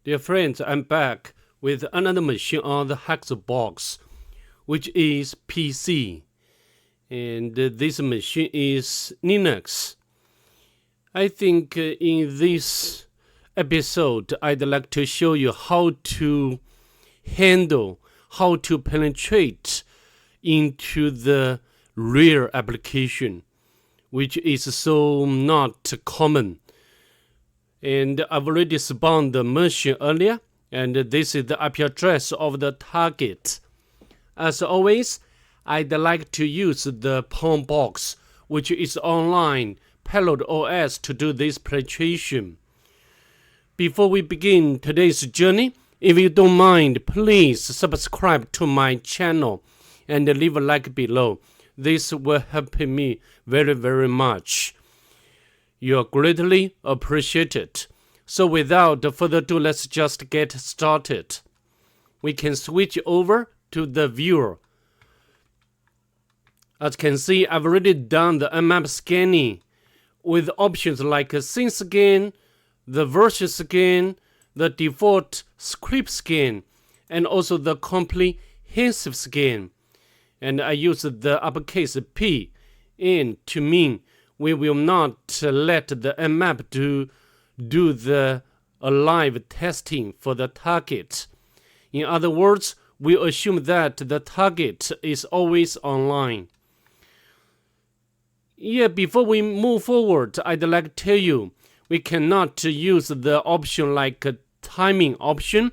Dear friends, I'm back with another machine on the Hackthebox, which is PC. And this machine is Linux. I think in this episode, I'd like to show you how to handle, how to penetrate into the real application, which is so not common. And I've already spawned the machine earlier, and this is the IP address of the target. As always, I'd like to use the Palm box, which is online, Payload OS, to do this penetration. Before we begin today's journey, if you don't mind, please subscribe to my channel and leave a like below. This will help me very, very much. You're greatly appreciated. So without further ado, let's just get started. We can switch over to the viewer. As you can see, I've already done the SQLMAP scanning with options like scene scan, the version scan, the default script scan, and also the comprehensive scan. And I use the uppercase P in to mean we will not let the SQLMAP do the live testing for the target. In other words, we assume that the target is always online. Before we move forward, I'd like to tell you, we cannot use the option like timing option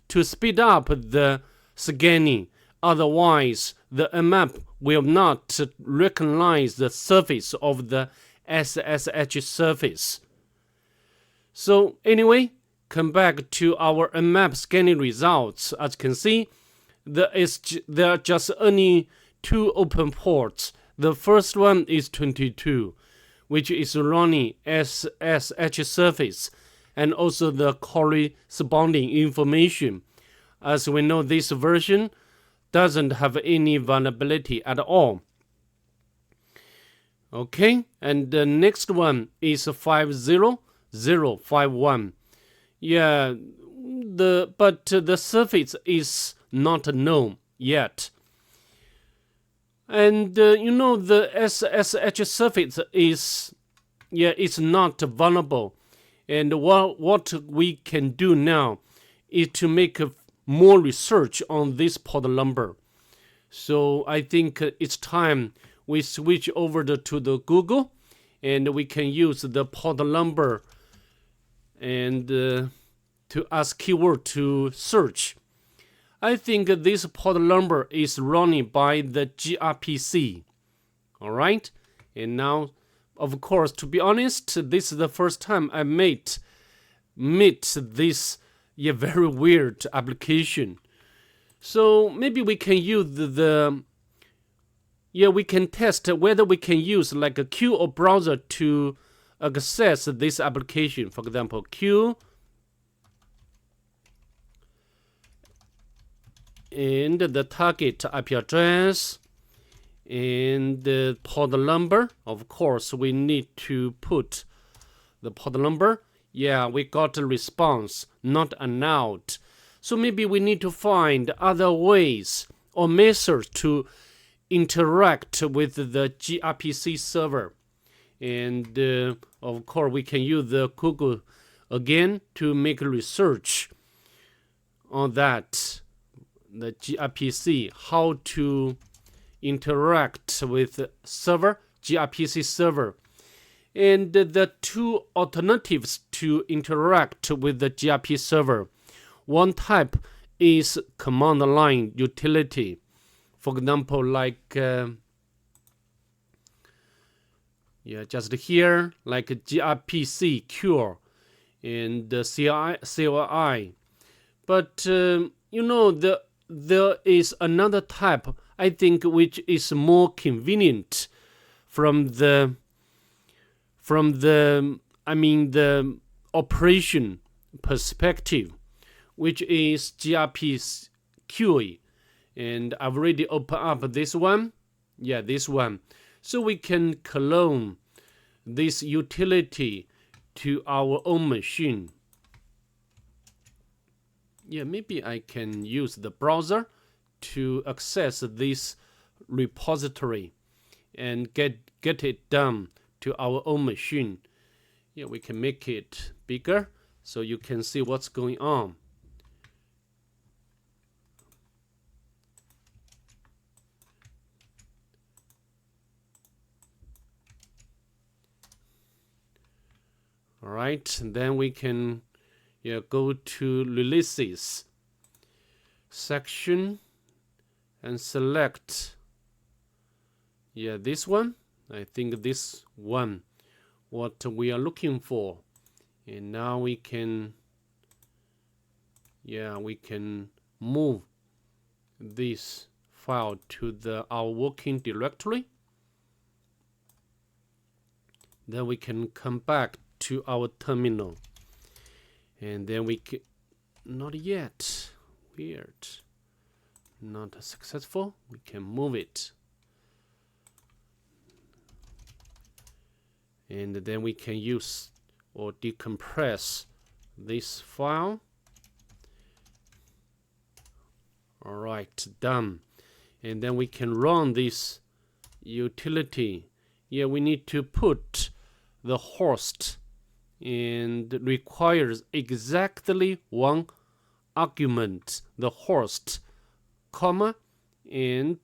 to speed up the scanning. Otherwise, the SQLMAP will not recognize the surface of the SSH surface. So anyway, come back to our SQLMAP scanning results. As you can see, there are just only two open ports. The first one is 22, which is running SSH surface and also the corresponding information. As we know, this version doesn't have any vulnerability at all. Okay, and the next one is 50051. But the surface is not known yet. And the SSH surface is not vulnerable. And what we can do now is to make more research on this port number. So I think it's time we switch over to the Google, and we can use the port number and to ask keyword to search. I think this port number is running by the GRPC. All right, and now, of course, to be honest, this is the first time I meet this very weird application. So maybe we can use we can test whether we can use like a Q or browser to access this application. For example, Q and the target IP address and the port number. Of course, we need to put the port number. We got a response, not allowed. So maybe we need to find other ways or methods to interact with the GRPC server. And of course, we can use the Google again to make research on that, the GRPC, how to interact with server, GRPC server. And the two alternatives to interact with the GRPC server. One type is command line utility. For example, like just here, like GRPC cure and the CLI. But there is another type, I think, which is more convenient from the operation perspective, which is GRPCUI. And I've already opened up this one. This one. So we can clone this utility to our own machine. yeah, maybe I can use the browser to access this repository and get it done to our own machine. Yeah, we can make it bigger so you can see what's going on. All right, and then we can go to releases section and select this one. I think this one what we are looking for, and now we can move this file to our working directory. Then we can come back to our terminal, and then we can not yet, weird, not successful. We can move it, and then we can use or decompress this file. All right, done. And then we can run this utility. Yeah, we need to put the host, and requires exactly one argument, the host, comma, and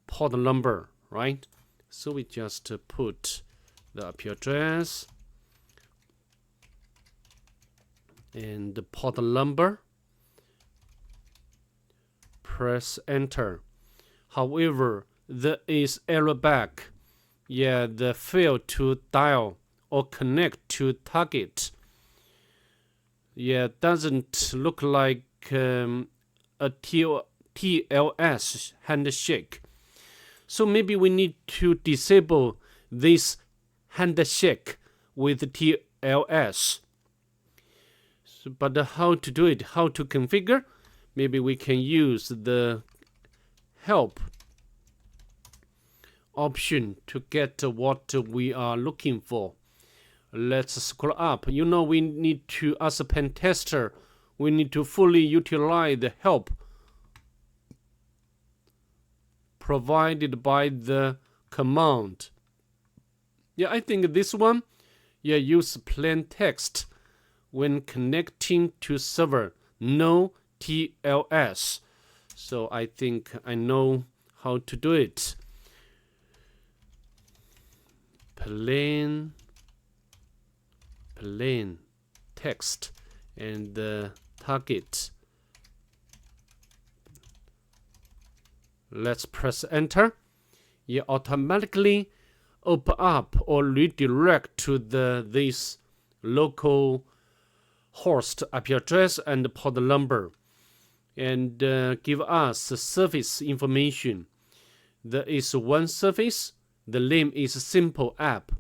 port number, right? So we just put the IP address and the port number, press enter. However, there is error back. Yeah, the fail to dial or connect to target. Yeah, doesn't look like a TLS handshake. So maybe we need to disable this handshake with TLS. So, but how to do it? How to configure? Maybe we can use the help option to get what we are looking for. Let's scroll up. You know, we need to, as a pen tester, we need to fully utilize the help provided by the command. Yeah, I think this one, use plain text when connecting to server, no TLS. So I think I know how to do it. Plain text and the target. Let's press enter. You automatically open up or redirect to this local host IP address and port number, and give us service information. There is one service. The name is Simple App,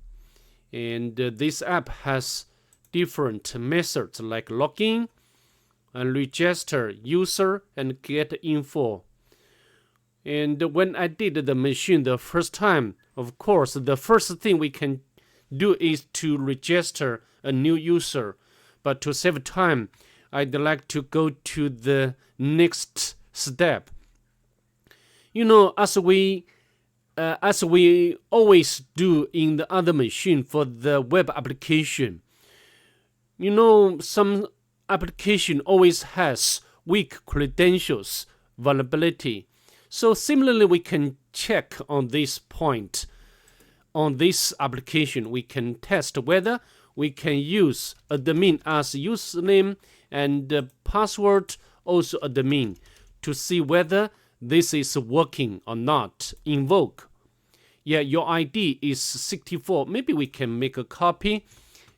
and this app has different methods like login and register user and get info. And when I did the machine the first time, of course, the first thing we can do is to register a new user. But to save time, I'd like to go to the next step. You know, as we always do in the other machine for the web application, you know, some application always has weak credentials vulnerability. So similarly, we can check on this point. On this application, we can test whether we can use admin as username and password also admin to see whether this is working or not. Invoke. Yeah, your ID is 64. Maybe we can make a copy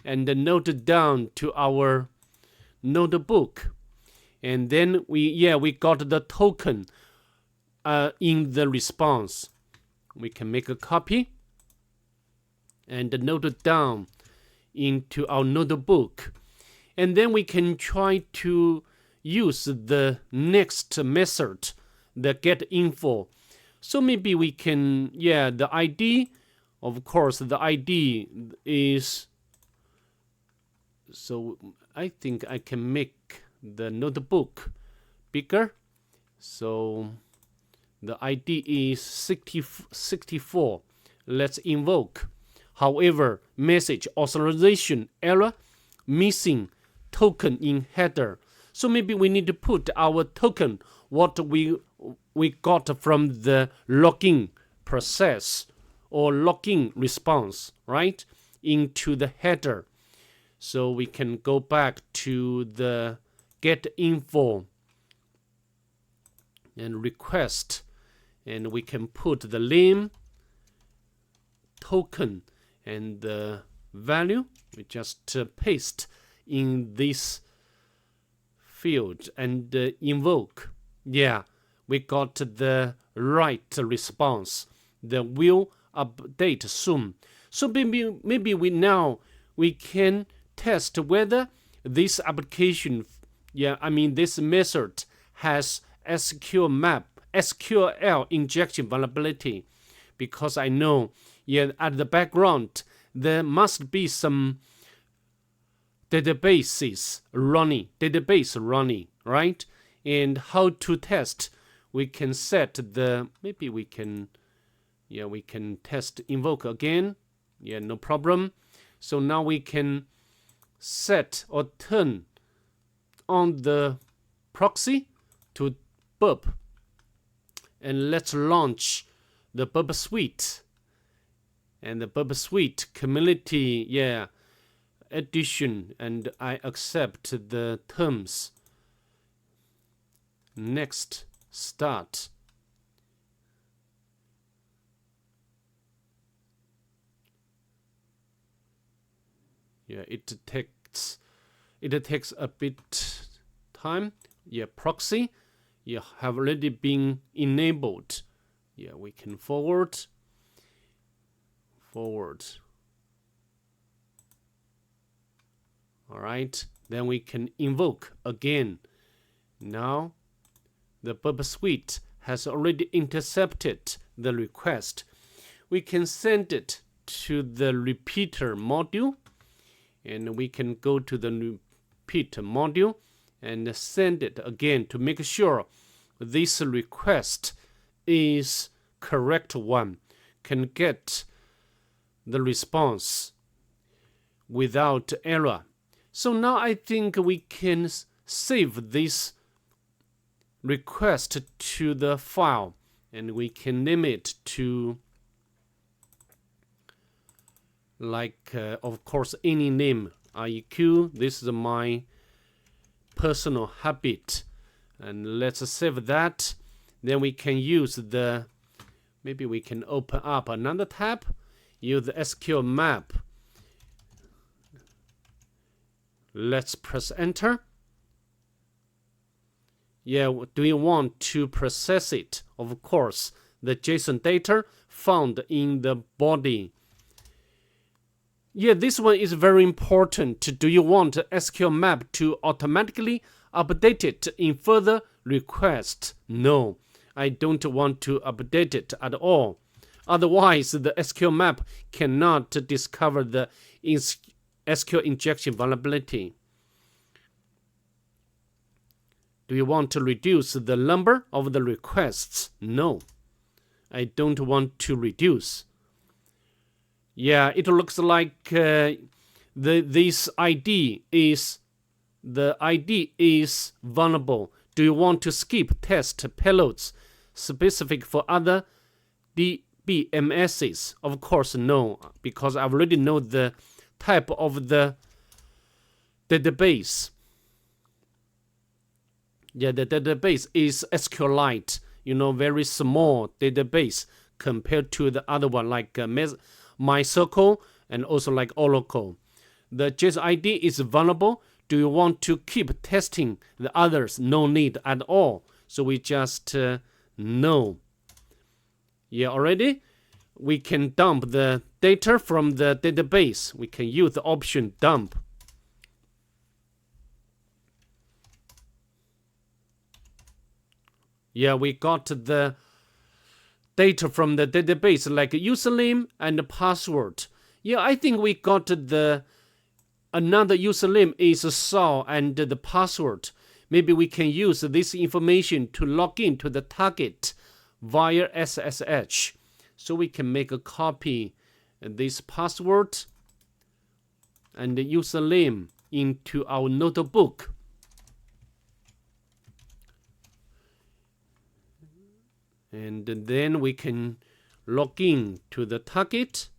and note it down to our notebook. And then we got the token in the response. We can make a copy and note it down into our notebook. And then we can try to use the next method, the get info. So maybe we can, the ID, of course, the ID is, so I think I can make the notebook bigger. So the ID is 64. Let's invoke. However, message authorization error, missing token in header. So maybe we need to put our token, what we got from the login process or login response, right, into the header. So we can go back to the get info and request, and we can put the name, token, and the value. We just paste in this field and invoke. Yeah, we got the right response. The will update soon. So maybe we can test whether this application, this method has SQLMAP, SQL injection vulnerability, because I know, at the background there must be some database running, right? And how to test? We can set the, maybe we can test invoke again. Yeah, no problem. So now we can set or turn on the proxy to Burp. And let's launch the Burpsuite. And the Burpsuite community, edition, and I accept the terms. Next, start. Yeah, it takes a bit time. Yeah, proxy, have already been enabled. Yeah, we can forward. All right, then we can invoke again. Now the Burpsuite has already intercepted the request. We can send it to the repeater module, and we can go to the repeat module and send it again to make sure this request is correct one, can get the response without error. So now I think we can save this request to the file, and we can name it to, of course, any name. IEQ, this is my personal habit, and let's save that. Then we can use maybe we can open up another tab, use the SQLMAP. Let's press enter. Yeah, do you want to process it? Of course, the JSON data found in the body. Yeah, this one is very important. Do you want SQLMAP to automatically update it in further requests? No, I don't want to update it at all. Otherwise, the SQLMAP cannot discover the SQL injection vulnerability. Do you want to reduce the number of the requests? No, I don't want to reduce. Yeah, it looks like this ID is vulnerable. Do you want to skip test payloads specific for other DBMSs? Of course, no, because I already know the type of the database. Yeah, the database is SQLite, very small database compared to the other one like MySQL and also like Oracle. The JSON ID is vulnerable. Do you want to keep testing the others? No need at all. So we just no. Yeah, already we can dump the data from the database. We can use the option dump. Yeah, we got the data from the database like username and password. Yeah, I think we got another username is Saul and the password maybe we can use this information to log in to the target via SSH. So we can make a copy this password and the username into our notebook. And then we can log in to the target.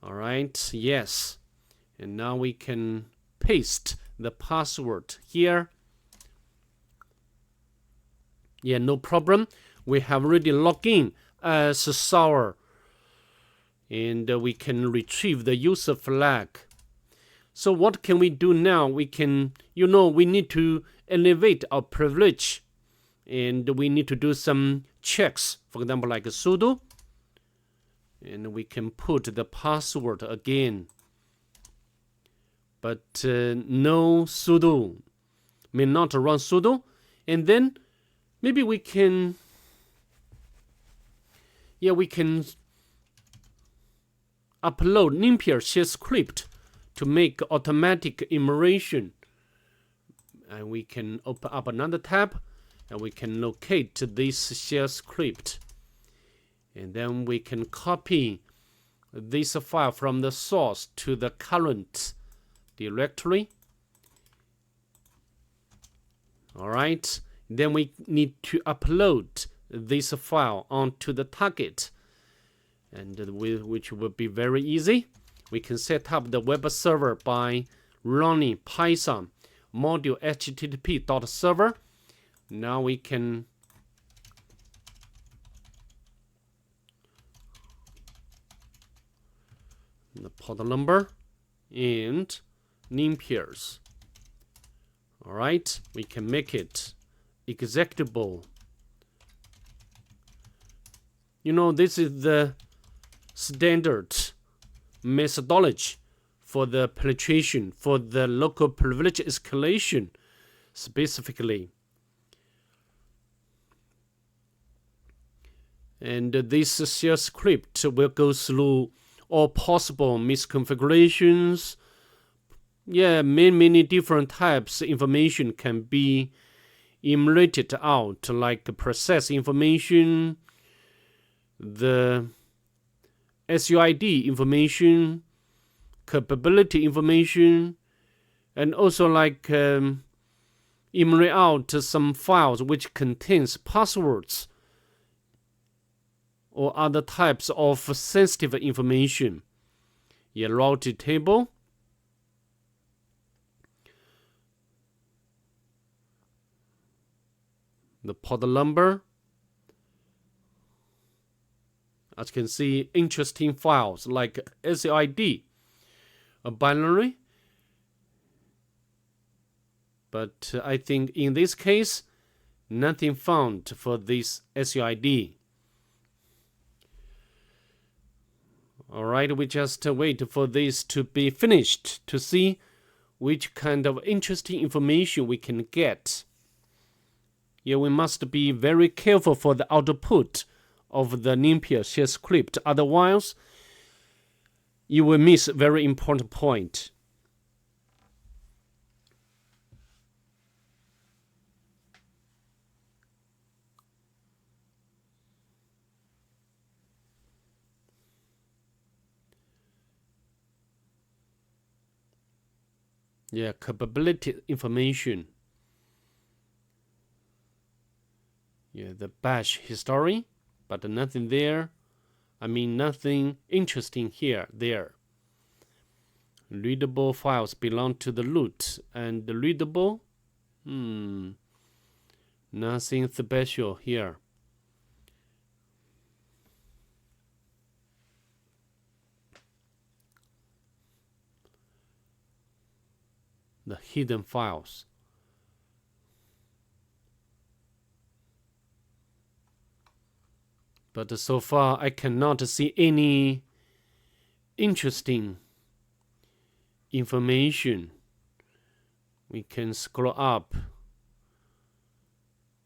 All right, yes. And now we can paste the password here. Yeah, no problem. We have already logged in as sour. And we can retrieve the user flag. So what can we do now? We can, we need to elevate our privilege. And we need to do some checks. For example, like sudo. And we can put the password again. But no sudo. May not run sudo. And then maybe we can, we can upload Nimpier shell script to make automatic enumeration. And we can open up another tab and we can locate this shell script. And then we can copy this file from the source to the current directory. All right. Then we need to upload this file onto the target, and which will be very easy. We can set up the web server by running Python module http.server. Now we can the port number and Nimpiers. All right, we can make it executable. This is the standard methodology for the penetration, for the local privilege escalation specifically. And this shell script will go through all possible misconfigurations. Many different types of information can be enumerated out, like process information, the SUID information, capability information, and also like enumerate out some files which contains passwords or other types of sensitive information. Route table. The port number. As you can see, interesting files like SID, a binary. But I think in this case, nothing found for this SID. All right, we just wait for this to be finished to see which kind of interesting information we can get. We must be very careful for the output of the Nimpier shell script. Otherwise, you will miss a very important point. Capability information. The bash history, but nothing there. Nothing interesting there. Readable files belong to the root, and the readable, nothing special here. The hidden files. But so far, I cannot see any interesting information. We can scroll up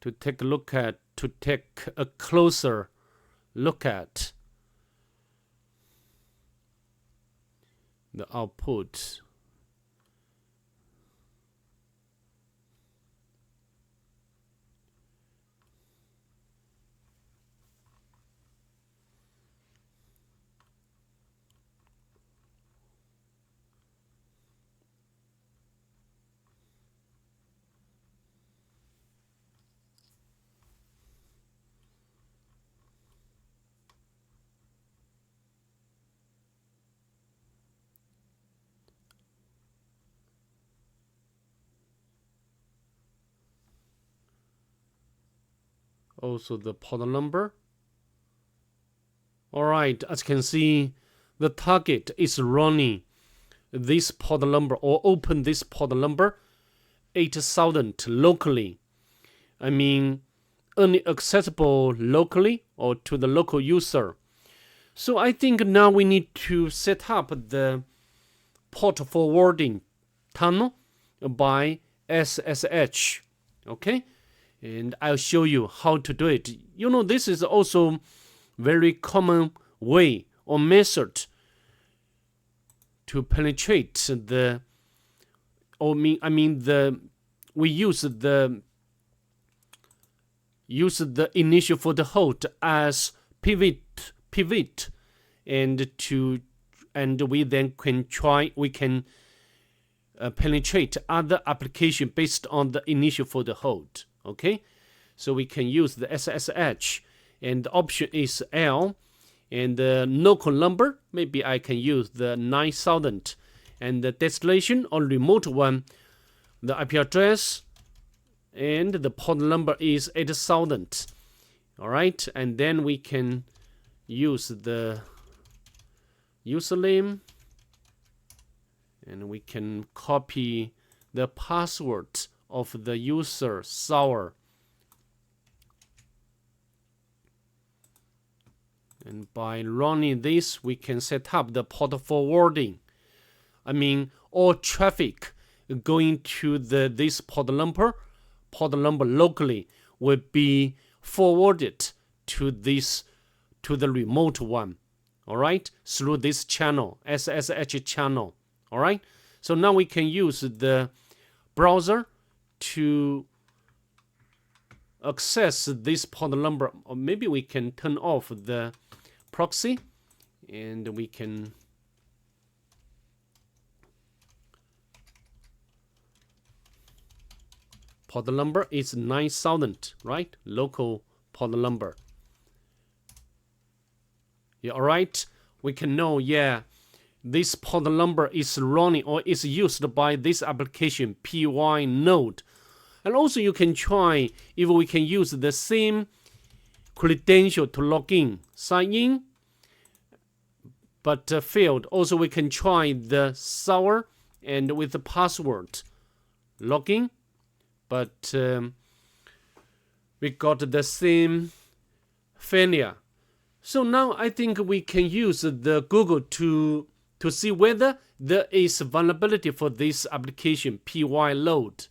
to take a closer look at. the output. Also the port number. Alright, as you can see, the target is running this port number or open this port number 8000 locally. I mean, only accessible locally or to the local user. So I think now we need to set up the port forwarding tunnel by SSH. Okay, and I'll show you how to do it. You know, this is also very common way or method to penetrate the, we use the initial for the host as pivot, and we then can penetrate other application based on the initial for the host. Okay, so we can use the SSH, and the option is L, and the local number, maybe I can use the 9000, and the destination or remote one, the IP address, and the port number is 8000. All right, and then we can use the username, and we can copy the password of the user sour, and by running this we can set up the port forwarding. I mean, all traffic going to this port number locally will be forwarded to the remote one. All right, through this channel, SSH channel. All right, so now we can use the browser to access this port number, or maybe we can turn off the proxy, and we can port number is 9000, right? Local port number. Yeah, all right, we can know, yeah, this port number is running or is used by this application PY node. And also you can try if we can use the same credential to log in, sign in, but failed. Also we can try the sour and with the password login, but we got the same failure. So now I think we can use the Google to see whether there is vulnerability for this application PY load.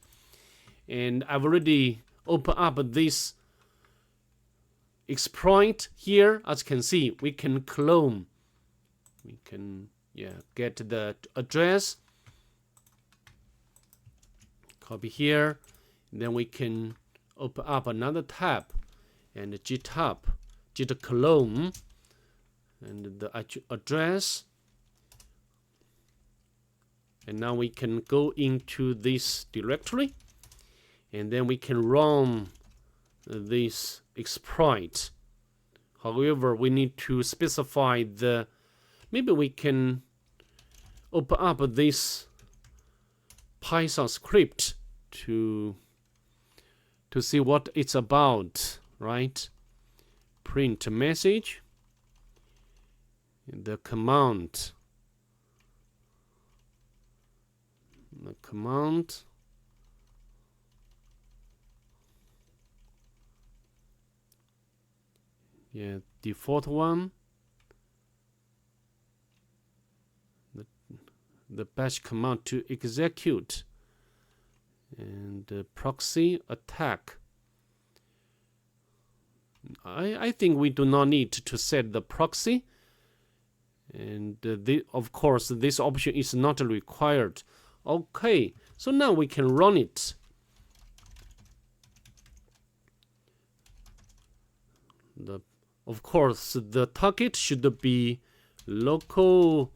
And I've already opened up this exploit here. As you can see, we can clone. We can get the address, copy here, and then we can open up another tab and git clone, and the address. And now we can go into this directory, and then we can run this exploit. However, we need to specify maybe we can open up this Python script to see what it's about, right? Print message, the command. The command, default one, the bash command to execute, and the proxy attack. I think we do not need to set the proxy, And of course, this option is not required. Okay, so now we can run it. Of course, the target should be local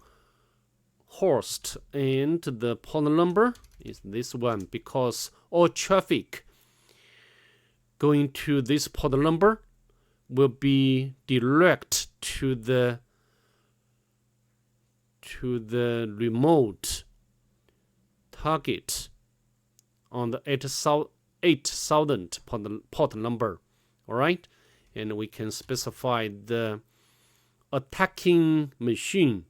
host, and the port number is this one, because all traffic going to this port number will be direct to the remote target on the 8000 port number. All right, and we can specify the attacking machine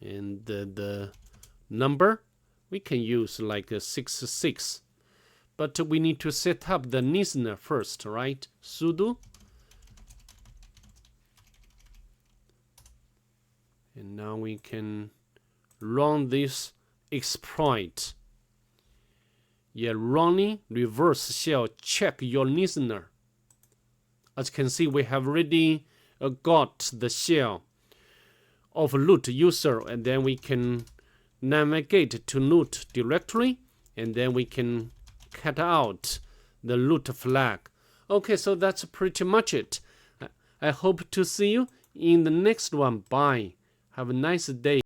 and the number we can use like 66, but we need to set up the listener first, right? Sudo, and now we can run this exploit. Yeah, running reverse shell check your listener. As you can see, we have already got the shell of root user, and then we can navigate to root directory, and then we can cut out the root flag. Okay, so that's pretty much it. I hope to see you in the next one. Bye. Have a nice day.